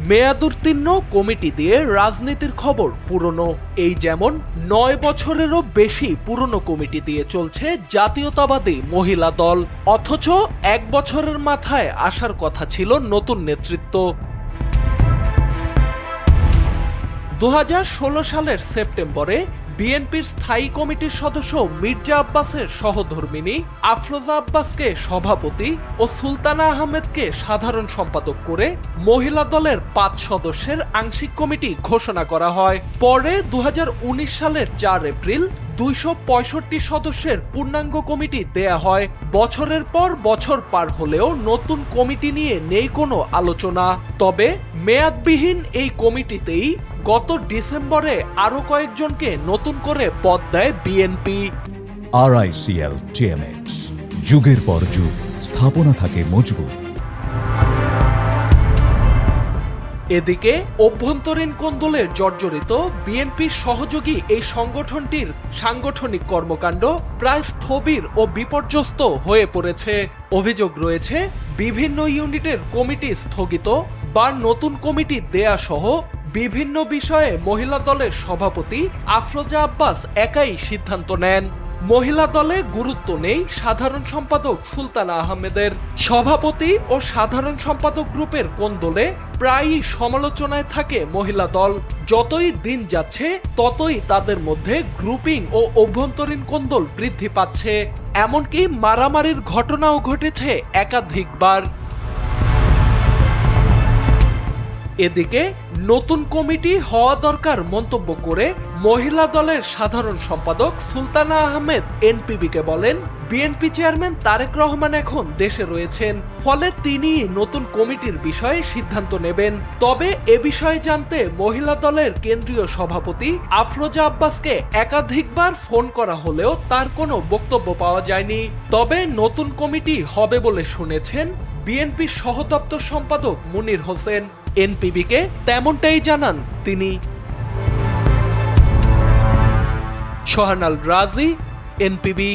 মেয়াদোত্তীর্ণ committee দিয়ে রাজনীতির খবর পুরনো। এই যেমন ৯ বছরেরও বেশি পুরনো কমিটি দিয়ে চলছে জাতীয়তাবাদী মহিলা দল, অথচ ১ বছরের মাথায় আসার কথা ছিল নতুন নেতৃত্ব। ২০১৬ সালের সেপ্টেম্বরে বিএনপির স্থায়ী কমিটির সদস্য মির্জা আব্বাসের সহধর্মিণী আফরোজা আব্বাসকে সভাপতি ও সুলতানা আহমেদকে সাধারণ সম্পাদক করে মহিলা দলের ৫ সদস্যের আংশিক কমিটি ঘোষণা করা হয়। পরে ২০১৯ সালের ৪ এপ্রিল ২৬৫ সদস্যের পূর্ণাঙ্গ কমিটি দেয়া হয়। বছরের পর বছর পার হলেও নতুন কমিটি নিয়ে নেই কোনো আলোচনা। তবে মেয়াদবিহীন এই কমিটিতেই গত ডিসেম্বরে আরো কয়েকজনকে নতুন করে পদ দেয় বিএনপি। RICL TMX, যুগের পর যুগ স্থাপনা থাকে মজবুত। এদিকে অভ্যন্তরীণ কোন্দলে জর্জরিত বিএনপির সহযোগী এই সংগঠনটির সাংগঠনিক কর্মকাণ্ড প্রায় স্থবির ও বিপর্যস্ত হয়ে পড়েছে। অভিযোগ রয়েছে বিভিন্ন ইউনিটের কমিটি স্থগিত বা নতুন কমিটি দেয়া সহ বিভিন্ন বিষয়ে মহিলা দলের সভাপতি আফরোজা আব্বাস একাই সিদ্ধান্ত নেন। মহিলা দলে গুরুত্ব নেই সাধারণ সম্পাদক সুলতানা আহমেদের। সভাপতি ও সাধারণ সম্পাদক গ্রুপের কোন্দলে প্রায়ই সমালোচনায় থাকে মহিলা দল। যতই দিন যাচ্ছে ততই তাদের মধ্যে গ্রুপিং ও অভ্যন্তরীণ কোন্দল বৃদ্ধি পাচ্ছে, এমনকি মারামারির ঘটনাও ঘটেছে একাধিকবার। এদিকে নতুন কমিটি হওয়া দরকার মন্তব্য করে মহিলা দলের সাধারণ সম্পাদক সুলতানা আহমেদ এনপিবিকে বলেন, বিএনপি চেয়ারম্যান তারেক রহমান এখন দেশে রয়েছেন, ফলে তিনি নতুন কমিটির বিষয়ে সিদ্ধান্ত নেবেন। তবে এ বিষয়ে জানতে মহিলা দলের কেন্দ্রীয় সভাপতি আফরোজা আব্বাসকে একাধিকবার ফোন করা হলেও তার কোনো বক্তব্য পাওয়া যায়নি। তবে নতুন কমিটি হবে বলে শুনেছেন বিএনপির সহদপ্তর সম্পাদক মুনির হোসেন। এনপিবিকে তেমনটাই জানান তিনি। সোহানাল রাজি, এনপিবি।